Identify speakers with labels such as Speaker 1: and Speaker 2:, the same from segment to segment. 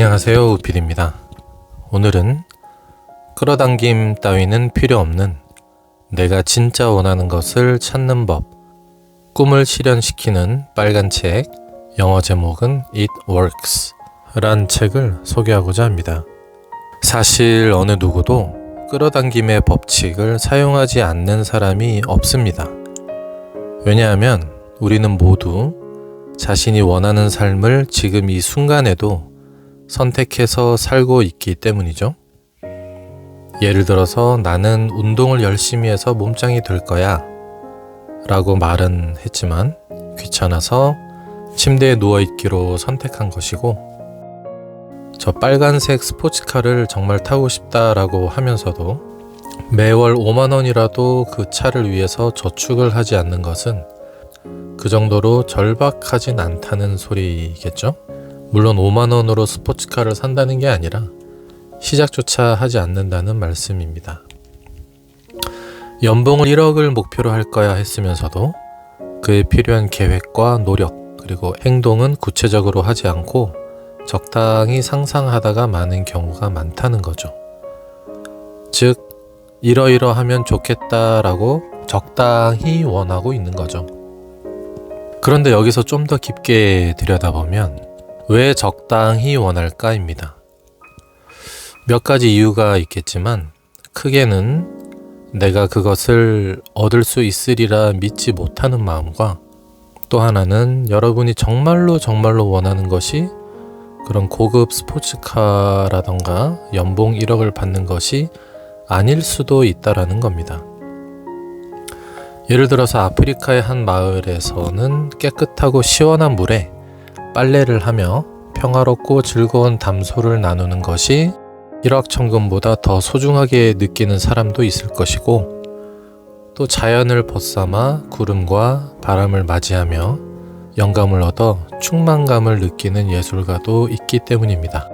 Speaker 1: 안녕하세요, 우필입니다. 오늘은 끌어당김 따위는 필요 없는 내가 진짜 원하는 것을 찾는 법, 꿈을 실현시키는 빨간 책, 영어 제목은 It Works 란 책을 소개하고자 합니다. 사실 어느 누구도 끌어당김의 법칙을 사용하지 않는 사람이 없습니다. 왜냐하면 우리는 모두 자신이 원하는 삶을 지금 이 순간에도 선택해서 살고 있기 때문이죠. 예를 들어서 나는 운동을 열심히 해서 몸짱이 될 거야 라고 말은 했지만 귀찮아서 침대에 누워있기로 선택한 것이고, 저 빨간색 스포츠카를 정말 타고 싶다라고 하면서도 매월 5만 원이라도 그 차를 위해서 저축을 하지 않는 것은 그 정도로 절박하진 않다는 소리겠죠? 물론 5만 원으로 스포츠카를 산다는 게 아니라 시작조차 하지 않는다는 말씀입니다. 연봉을 1억을 목표로 할 거야 했으면서도 그에 필요한 계획과 노력 그리고 행동은 구체적으로 하지 않고 적당히 상상하다가 마는 경우가 많다는 거죠. 즉 이러이러하면 좋겠다라고 적당히 원하고 있는 거죠. 그런데 여기서 좀 더 깊게 들여다보면 왜 적당히 원할까입니다. 몇 가지 이유가 있겠지만 크게는 내가 그것을 얻을 수 있으리라 믿지 못하는 마음과, 또 하나는 여러분이 정말로 원하는 것이 그런 고급 스포츠카라던가 연봉 1억을 받는 것이 아닐 수도 있다라는 겁니다. 예를 들어서 아프리카의 한 마을에서는 깨끗하고 시원한 물에 빨래를 하며 평화롭고 즐거운 담소를 나누는 것이 1억 천금보다 더 소중하게 느끼는 사람도 있을 것이고, 또 자연을 벗삼아 구름과 바람을 맞이하며 영감을 얻어 충만감을 느끼는 예술가도 있기 때문입니다.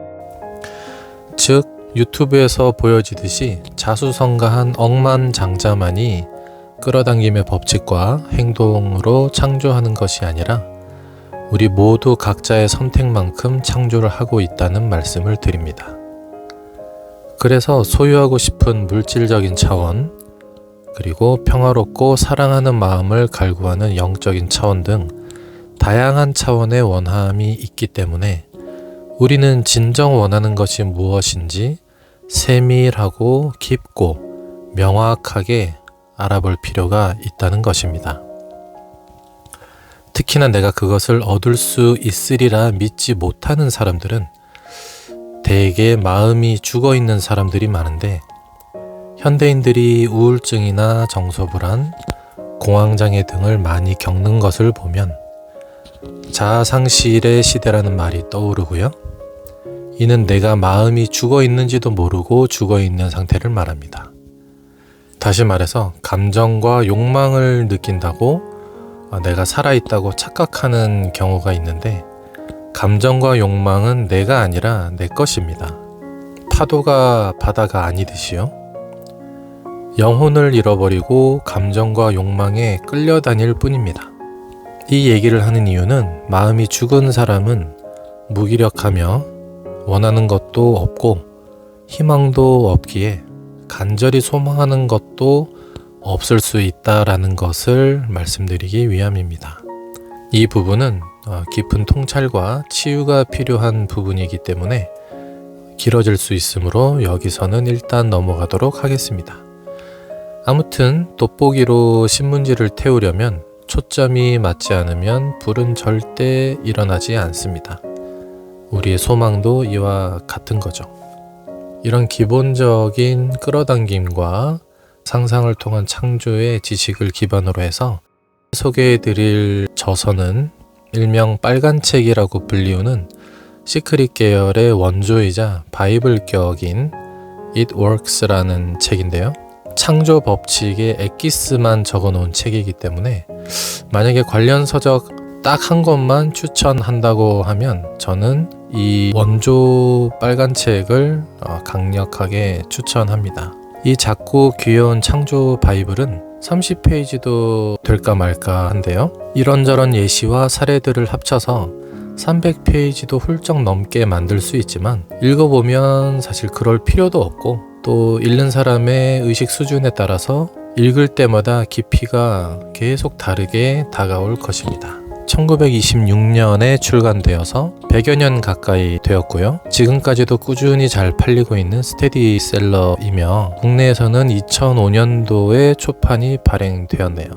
Speaker 1: 즉 유튜브에서 보여지듯이 자수성가한 억만장자만이 끌어당김의 법칙과 행동으로 창조하는 것이 아니라 우리 모두 각자의 선택만큼 창조를 하고 있다는 말씀을 드립니다. 그래서 소유하고 싶은 물질적인 차원, 그리고 평화롭고 사랑하는 마음을 갈구하는 영적인 차원 등 다양한 차원의 원함이 있기 때문에 우리는 진정 원하는 것이 무엇인지 세밀하고 깊고 명확하게 알아볼 필요가 있다는 것입니다. 특히나 내가 그것을 얻을 수 있으리라 믿지 못하는 사람들은 대개 마음이 죽어있는 사람들이 많은데, 현대인들이 우울증이나 정서불안, 공황장애 등을 많이 겪는 것을 보면 자아상실의 시대라는 말이 떠오르고요. 이는 내가 마음이 죽어있는지도 모르고 죽어있는 상태를 말합니다. 다시 말해서 감정과 욕망을 느낀다고 내가 살아있다고 착각하는 경우가 있는데, 감정과 욕망은 내가 아니라 내 것입니다. 파도가 바다가 아니듯이요. 영혼을 잃어버리고 감정과 욕망에 끌려다닐 뿐입니다. 이 얘기를 하는 이유는 마음이 죽은 사람은 무기력하며 원하는 것도 없고 희망도 없기에 간절히 소망하는 것도 없을 수 있다라는 것을 말씀드리기 위함입니다. 이 부분은 깊은 통찰과 치유가 필요한 부분이기 때문에 길어질 수 있으므로 여기서는 일단 넘어가도록 하겠습니다. 아무튼 돋보기로 신문지를 태우려면 초점이 맞지 않으면 불은 절대 일어나지 않습니다. 우리의 소망도 이와 같은 거죠. 이런 기본적인 끌어당김과 상상을 통한 창조의 지식을 기반으로 해서 소개해드릴 저서는 일명 빨간책이라고 불리우는 시크릿 계열의 원조이자 바이블격인 It Works라는 책인데요. 창조 법칙의 엑기스만 적어놓은 책이기 때문에 만약에 관련 서적 딱 한 권만 추천한다고 하면 저는 이 원조 빨간 책을 강력하게 추천합니다. 이 작고 귀여운 창조 바이블은 30페이지도 될까 말까 한데요. 이런저런 예시와 사례들을 합쳐서 300페이지도 훌쩍 넘게 만들 수 있지만 읽어보면 사실 그럴 필요도 없고 또 읽는 사람의 의식 수준에 따라서 읽을 때마다 깊이가 계속 다르게 다가올 것입니다. 1926년에 출간되어서 100여 년 가까이 되었고요. 지금까지도 꾸준히 잘 팔리고 있는 스테디셀러이며 국내에서는 2005년도에 초판이 발행되었네요.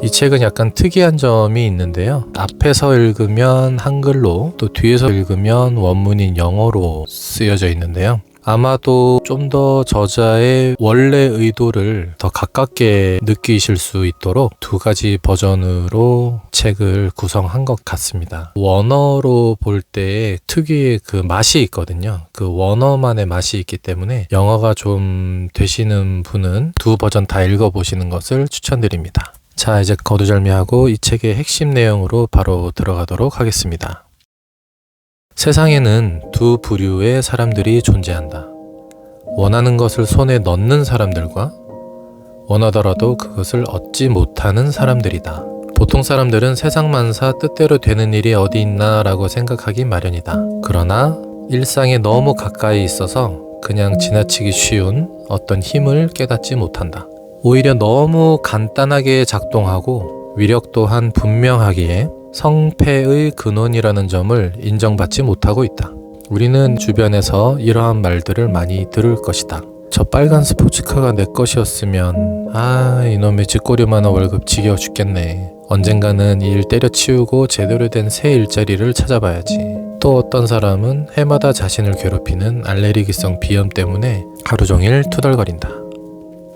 Speaker 1: 이 책은 약간 특이한 점이 있는데요. 앞에서 읽으면 한글로 또 뒤에서 읽으면 원문인 영어로 쓰여져 있는데요. 아마도 좀 더 저자의 원래 의도를 더 가깝게 느끼실 수 있도록 두 가지 버전으로 책을 구성한 것 같습니다. 원어로 볼 때 특유의 그 맛이 있거든요. 그 원어만의 맛이 있기 때문에 영어가 좀 되시는 분은 두 버전 다 읽어보시는 것을 추천드립니다. 자, 이제 거두절미하고 이 책의 핵심 내용으로 바로 들어가도록 하겠습니다. 세상에는 두 부류의 사람들이 존재한다. 원하는 것을 손에 넣는 사람들과 원하더라도 그것을 얻지 못하는 사람들이다. 보통 사람들은 세상만사 뜻대로 되는 일이 어디 있나 라고 생각하기 마련이다. 그러나 일상에 너무 가까이 있어서 그냥 지나치기 쉬운 어떤 힘을 깨닫지 못한다. 오히려 너무 간단하게 작동하고 위력 또한 분명하기에 성패의 근원이라는 점을 인정받지 못하고 있다. 우리는 주변에서 이러한 말들을 많이 들을 것이다. 저 빨간 스포츠카가 내 것이었으면 이놈의 쥐꼬리만한 월급 지겨워 죽겠네. 언젠가는 이 일 때려치우고 제대로 된 새 일자리를 찾아봐야지. 또 어떤 사람은 해마다 자신을 괴롭히는 알레르기성 비염 때문에 하루 종일 투덜거린다.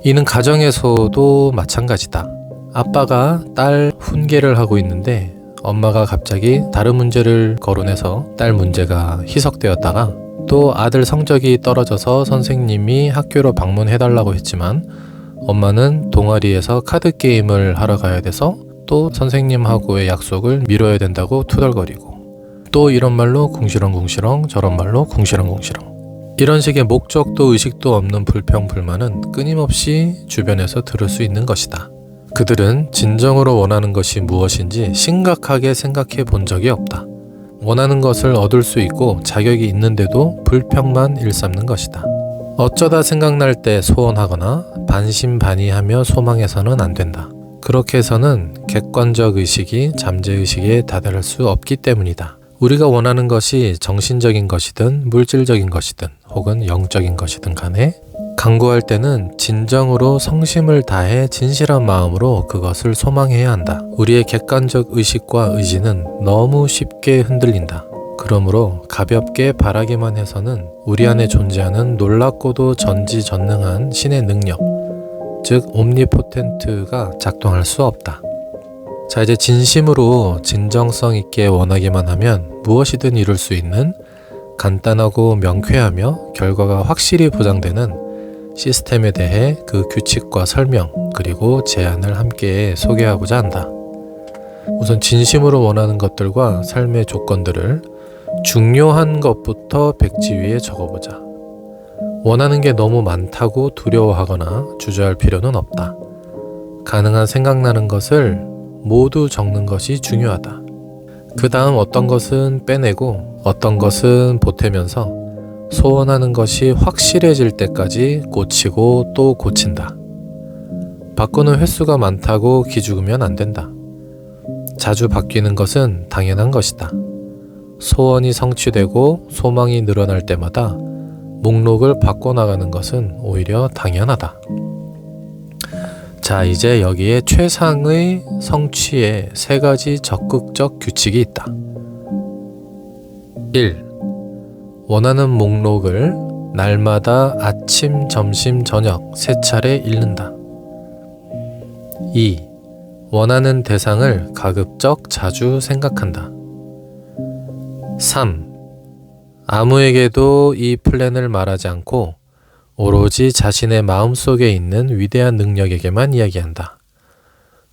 Speaker 1: 이는 가정에서도 마찬가지다. 아빠가 딸 훈계를 하고 있는데 엄마가 갑자기 다른 문제를 거론해서 딸 문제가 희석되었다가 또 아들 성적이 떨어져서 선생님이 학교로 방문해달라고 했지만 엄마는 동아리에서 카드게임을 하러 가야 돼서 또 선생님하고의 약속을 미뤄야 된다고 투덜거리고 또 이런 말로 궁시렁궁시렁 저런 말로 궁시렁궁시렁 이런 식의 목적도 의식도 없는 불평불만은 끊임없이 주변에서 들을 수 있는 것이다. 그들은 진정으로 원하는 것이 무엇인지 심각하게 생각해 본 적이 없다. 원하는 것을 얻을 수 있고 자격이 있는데도 불평만 일삼는 것이다. 어쩌다 생각날 때 소원하거나 반신반의하며 소망해서는 안 된다. 그렇게 해서는 객관적 의식이 잠재의식에 다다를 수 없기 때문이다. 우리가 원하는 것이 정신적인 것이든 물질적인 것이든 혹은 영적인 것이든 간에 간구할 때는 진정으로 성심을 다해 진실한 마음으로 그것을 소망해야 한다. 우리의 객관적 의식과 의지는 너무 쉽게 흔들린다. 그러므로 가볍게 바라기만 해서는 우리 안에 존재하는 놀랍고도 전지전능한 신의 능력, 즉 옴니포텐트가 작동할 수 없다. 자, 이제 진심으로 진정성 있게 원하기만 하면 무엇이든 이룰 수 있는 간단하고 명쾌하며 결과가 확실히 보장되는 시스템에 대해 그 규칙과 설명 그리고 제안을 함께 소개하고자 한다. 우선 진심으로 원하는 것들과 삶의 조건들을 중요한 것부터 백지 위에 적어보자. 원하는 게 너무 많다고 두려워하거나 주저할 필요는 없다. 가능한 생각나는 것을 모두 적는 것이 중요하다. 그 다음 어떤 것은 빼내고 어떤 것은 보태면서 소원하는 것이 확실해질 때까지 고치고 또 고친다. 바꾸는 횟수가 많다고 기죽으면 안 된다. 자주 바뀌는 것은 당연한 것이다. 소원이 성취되고 소망이 늘어날 때마다 목록을 바꿔나가는 것은 오히려 당연하다. 자, 이제 여기에 최상의 성취의 세 가지 적극적 규칙이 있다. 1. 원하는 목록을 날마다 아침, 점심, 저녁 세 차례 읽는다. 2. 원하는 대상을 가급적 자주 생각한다. 3. 아무에게도 이 플랜을 말하지 않고 오로지 자신의 마음속에 있는 위대한 능력에게만 이야기한다.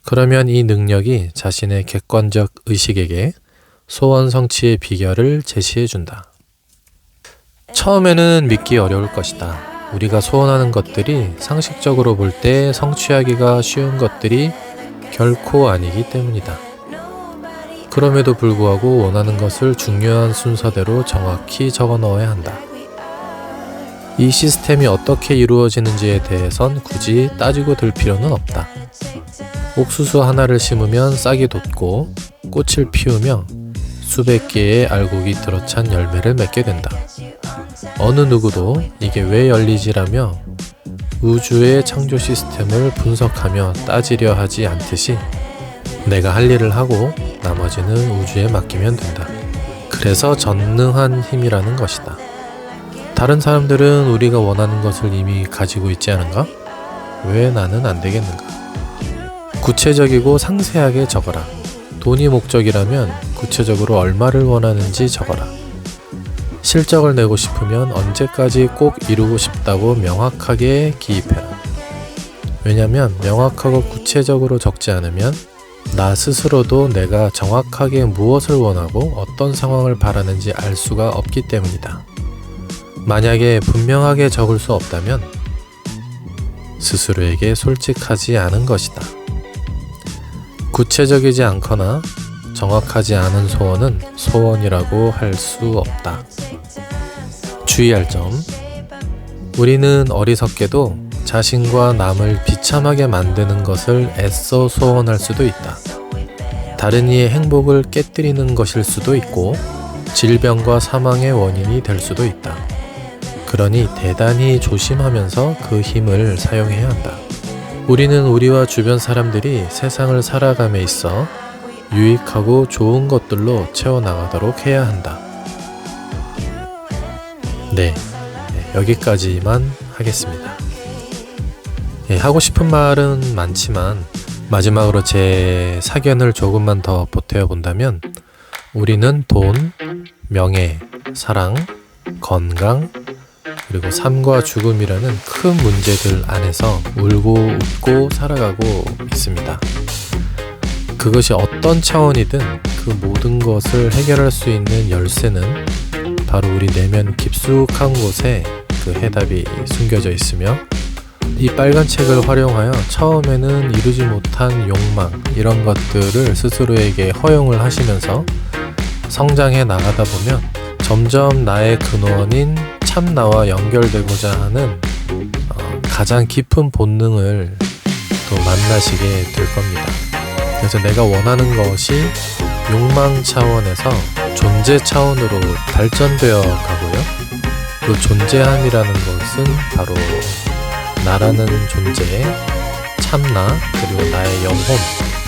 Speaker 1: 그러면 이 능력이 자신의 객관적 의식에게 소원 성취의 비결을 제시해준다. 처음에는 믿기 어려울 것이다. 우리가 소원하는 것들이 상식적으로 볼 때 성취하기가 쉬운 것들이 결코 아니기 때문이다. 그럼에도 불구하고 원하는 것을 중요한 순서대로 정확히 적어 넣어야 한다. 이 시스템이 어떻게 이루어지는지에 대해선 굳이 따지고 들 필요는 없다. 옥수수 하나를 심으면 싹이 돋고 꽃을 피우며 수백 개의 알곡이 들어찬 열매를 맺게 된다. 어느 누구도 이게 왜 열리지라며 우주의 창조 시스템을 분석하며 따지려 하지 않듯이 내가 할 일을 하고 나머지는 우주에 맡기면 된다. 그래서 전능한 힘이라는 것이다. 다른 사람들은 우리가 원하는 것을 이미 가지고 있지 않은가? 왜 나는 안 되겠는가? 구체적이고 상세하게 적어라. 돈이 목적이라면 구체적으로 얼마를 원하는지 적어라. 실적을 내고 싶으면 언제까지 꼭 이루고 싶다고 명확하게 기입해라. 왜냐면 명확하고 구체적으로 적지 않으면 나 스스로도 내가 정확하게 무엇을 원하고 어떤 상황을 바라는지 알 수가 없기 때문이다. 만약에 분명하게 적을 수 없다면 스스로에게 솔직하지 않은 것이다. 구체적이지 않거나 정확하지 않은 소원은 소원이라고 할 수 없다. 주의할 점. 우리는 어리석게도 자신과 남을 비참하게 만드는 것을 애써 소원할 수도 있다. 다른 이의 행복을 깨뜨리는 것일 수도 있고 질병과 사망의 원인이 될 수도 있다. 그러니 대단히 조심하면서 그 힘을 사용해야 한다. 우리는 우리와 주변 사람들이 세상을 살아감에 있어 유익하고 좋은 것들로 채워나가도록 해야 한다. 네, 여기까지만 하겠습니다. 하고 싶은 말은 많지만 마지막으로 제 사견을 조금만 더 보태어 본다면 우리는 돈, 명예, 사랑, 건강, 그리고 삶과 죽음이라는 큰 문제들 안에서 울고 웃고 살아가고 있습니다. 그것이 어떤 차원이든 그 모든 것을 해결할 수 있는 열쇠는 바로 우리 내면 깊숙한 곳에 그 해답이 숨겨져 있으며 이 빨간 책을 활용하여 처음에는 이루지 못한 욕망 이런 것들을 스스로에게 허용을 하시면서 성장해 나가다 보면 점점 나의 근원인 참나와 연결되고자 하는 가장 깊은 본능을 또 만나시게 될 겁니다. 그래서 내가 원하는 것이 욕망 차원에서 존재 차원으로 발전되어 가고요. 그 존재함이라는 것은 바로 나라는 존재, 참나, 그리고 나의 영혼,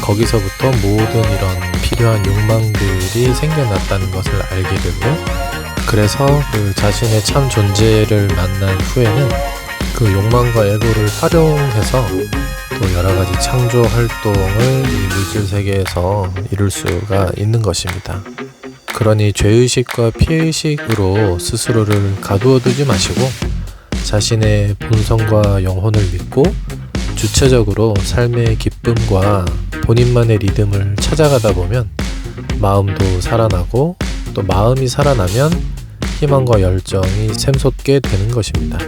Speaker 1: 거기서부터 모든 이런 필요한 욕망들이 생겨났다는 것을 알게 되고, 그래서 그 자신의 참 존재를 만난 후에는 그 욕망과 에고를 활용해서 또 여러가지 창조 활동을 이 물질 세계에서 이룰 수가 있는 것입니다. 그러니 죄의식과 피해의식으로 스스로를 가두어 두지 마시고 자신의 본성과 영혼을 믿고 주체적으로 삶의 기쁨과 본인만의 리듬을 찾아가다 보면 마음도 살아나고 또 마음이 살아나면 희망과 열정이 샘솟게 되는 것입니다.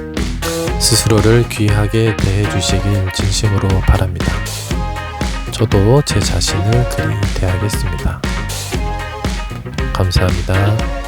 Speaker 1: 스스로를 귀하게 대해 주시길 진심으로 바랍니다. 저도 제 자신을 그리 대하겠습니다. 감사합니다.